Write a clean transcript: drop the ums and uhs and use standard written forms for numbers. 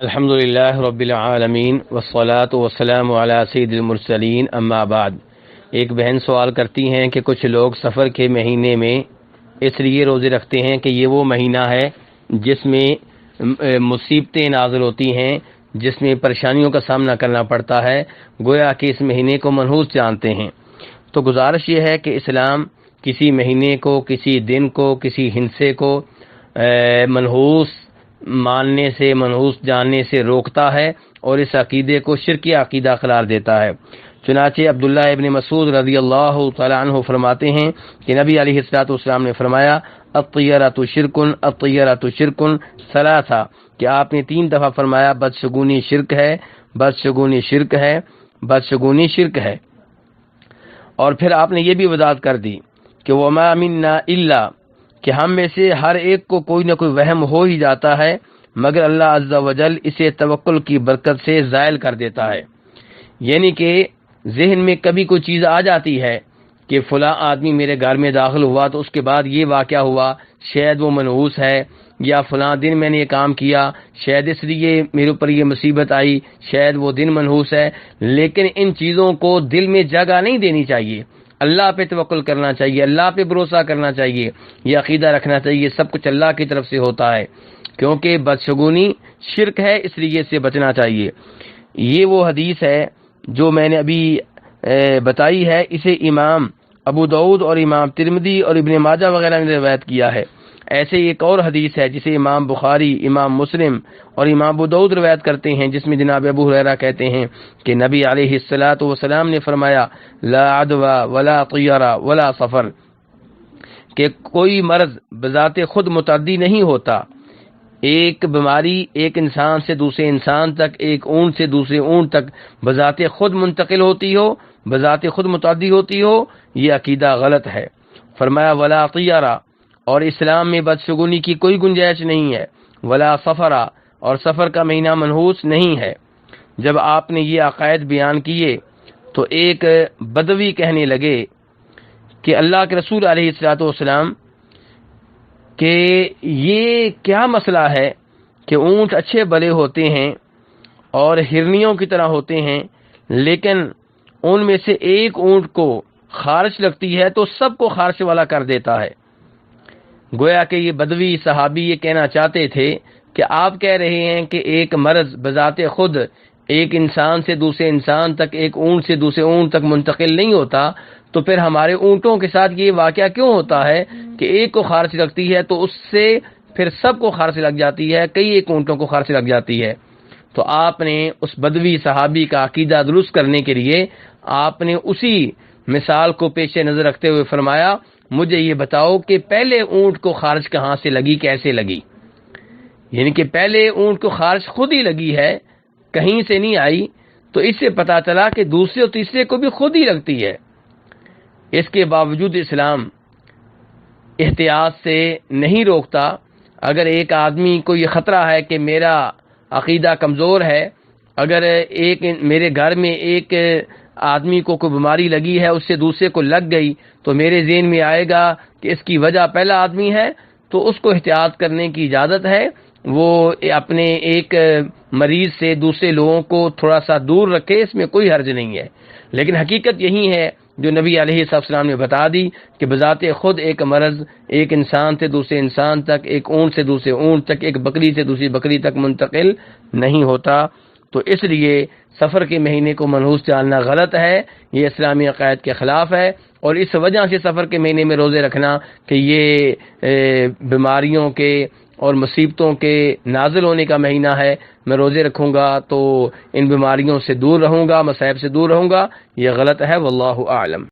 الحمدللہ رب العالمین والصلاة والسلام علی سید المرسلین اما بعد۔ ایک بہن سوال کرتی ہیں کہ کچھ لوگ سفر کے مہینے میں اس لیے روزے رکھتے ہیں کہ یہ وہ مہینہ ہے جس میں مصیبتیں نازل ہوتی ہیں، جس میں پریشانیوں کا سامنا کرنا پڑتا ہے، گویا کہ اس مہینے کو منحوس جانتے ہیں۔ تو گزارش یہ ہے کہ اسلام کسی مہینے کو، کسی دن کو، کسی ہندسے کو منحوس ماننے سے، منحوس جاننے سے روکتا ہے اور اس عقیدے کو شرکی عقیدہ قرار دیتا ہے۔ چنانچہ عبداللہ ابن مسعود رضی اللہ تعالیٰ عنہ فرماتے ہیں کہ نبی علیہ الصلوۃ والسلام نے فرمایا الطیرۃ شرکن الطیرۃ شرکن ثلاثہ، کہ آپ نے 3 دفعہ فرمایا بدشگونی شرک ہے، بدشگونی شرک ہے، بدشگونی شرک ہے۔ اور پھر آپ نے یہ بھی وضاحت کر دی کہ وما منا الا، کہ ہم میں سے ہر ایک کو کوئی نہ کوئی وہم ہو ہی جاتا ہے، مگر اللہ عز و جل اسے توکل کی برکت سے زائل کر دیتا ہے۔ یعنی کہ ذہن میں کبھی کوئی چیز آ جاتی ہے کہ فلاں آدمی میرے گھر میں داخل ہوا تو اس کے بعد یہ واقعہ ہوا، شاید وہ منحوس ہے، یا فلاں دن میں نے یہ کام کیا، شاید اس لیے میرے اوپر یہ مصیبت آئی، شاید وہ دن منحوس ہے۔ لیکن ان چیزوں کو دل میں جگہ نہیں دینی چاہیے، اللہ پہ توکل کرنا چاہیے، اللہ پہ بھروسہ کرنا چاہیے، یہ عقیدہ رکھنا چاہیے سب کچھ اللہ کی طرف سے ہوتا ہے، کیونکہ بدشگونی شرک ہے، اس لیے اس سے بچنا چاہیے۔ یہ وہ حدیث ہے جو میں نے ابھی بتائی ہے، اسے امام ابو داؤد اور امام ترمذی اور ابن ماجہ وغیرہ نے روایت کیا ہے۔ ایسے ایک اور حدیث ہے جسے امام بخاری، امام مسلم اور امام ابو داؤد روایت کرتے ہیں، جس میں جناب ابو ہریرہ کہتے ہیں کہ نبی علیہ الصلوۃ والسلام نے فرمایا لا عدوى ولا طیرہ ولا سفر، کہ کوئی مرض بذات خود متعدی نہیں ہوتا۔ ایک بیماری ایک انسان سے دوسرے انسان تک، ایک اونٹ سے دوسرے اونٹ تک بذات خود منتقل ہوتی ہو، بذات خود متعدی ہوتی ہو، یہ عقیدہ غلط ہے۔ فرمایا ولا طیرہ، اور اسلام میں بدشگونی کی کوئی گنجائش نہیں ہے، ولا سفرہ، اور سفر کا مہینہ منحوس نہیں ہے۔ جب آپ نے یہ عقائد بیان کیے تو ایک بدوی کہنے لگے کہ اللہ کے رسول علیہ الصلوۃ والسلام کہ یہ کیا مسئلہ ہے کہ اونٹ اچھے بھلے ہوتے ہیں اور ہرنیوں کی طرح ہوتے ہیں، لیکن ان میں سے ایک اونٹ کو خارش لگتی ہے تو سب کو خارش والا کر دیتا ہے۔ گویا کہ یہ بدوی صحابی یہ کہنا چاہتے تھے کہ آپ کہہ رہے ہیں کہ ایک مرض بذات خود ایک انسان سے دوسرے انسان تک، ایک اونٹ سے دوسرے اونٹ تک منتقل نہیں ہوتا، تو پھر ہمارے اونٹوں کے ساتھ یہ واقعہ کیوں ہوتا ہے کہ ایک کو خارش لگتی ہے تو اس سے پھر سب کو خارش لگ جاتی ہے، کئی ایک اونٹوں کو خارش لگ جاتی ہے۔ تو آپ نے اس بدوی صحابی کا عقیدہ درست کرنے کے لیے آپ نے اسی مثال کو پیش نظر رکھتے ہوئے فرمایا مجھے یہ بتاؤ کہ پہلے اونٹ کو خارش کہاں سے لگی، کیسے لگی؟ یعنی کہ پہلے اونٹ کو خارش خود ہی لگی ہے، کہیں سے نہیں آئی، تو اس سے پتہ چلا کہ دوسرے اور تیسرے کو بھی خود ہی لگتی ہے۔ اس کے باوجود اسلام احتیاط سے نہیں روکتا۔ اگر ایک آدمی کو یہ خطرہ ہے کہ میرا عقیدہ کمزور ہے، اگر میرے گھر میں ایک آدمی کو کوئی بیماری لگی ہے، اس سے دوسرے کو لگ گئی، تو میرے ذہن میں آئے گا کہ اس کی وجہ پہلا آدمی ہے، تو اس کو احتیاط کرنے کی اجازت ہے، وہ اپنے ایک مریض سے دوسرے لوگوں کو تھوڑا سا دور رکھے، اس میں کوئی حرج نہیں ہے۔ لیکن حقیقت یہی ہے جو نبی علیہ السلام نے بتا دی کہ بذات خود ایک مرض ایک انسان سے دوسرے انسان تک، ایک اونٹ سے دوسرے اونٹ تک، ایک بکری سے دوسری بکری تک منتقل نہیں ہوتا۔ تو اس لیے سفر کے مہینے کو منحوس جاننا غلط ہے، یہ اسلامی عقائد کے خلاف ہے، اور اس وجہ سے سفر کے مہینے میں روزے رکھنا کہ یہ بیماریوں کے اور مصیبتوں کے نازل ہونے کا مہینہ ہے، میں روزے رکھوں گا تو ان بیماریوں سے دور رہوں گا، مصائب سے دور رہوں گا، یہ غلط ہے، واللہ اعلم۔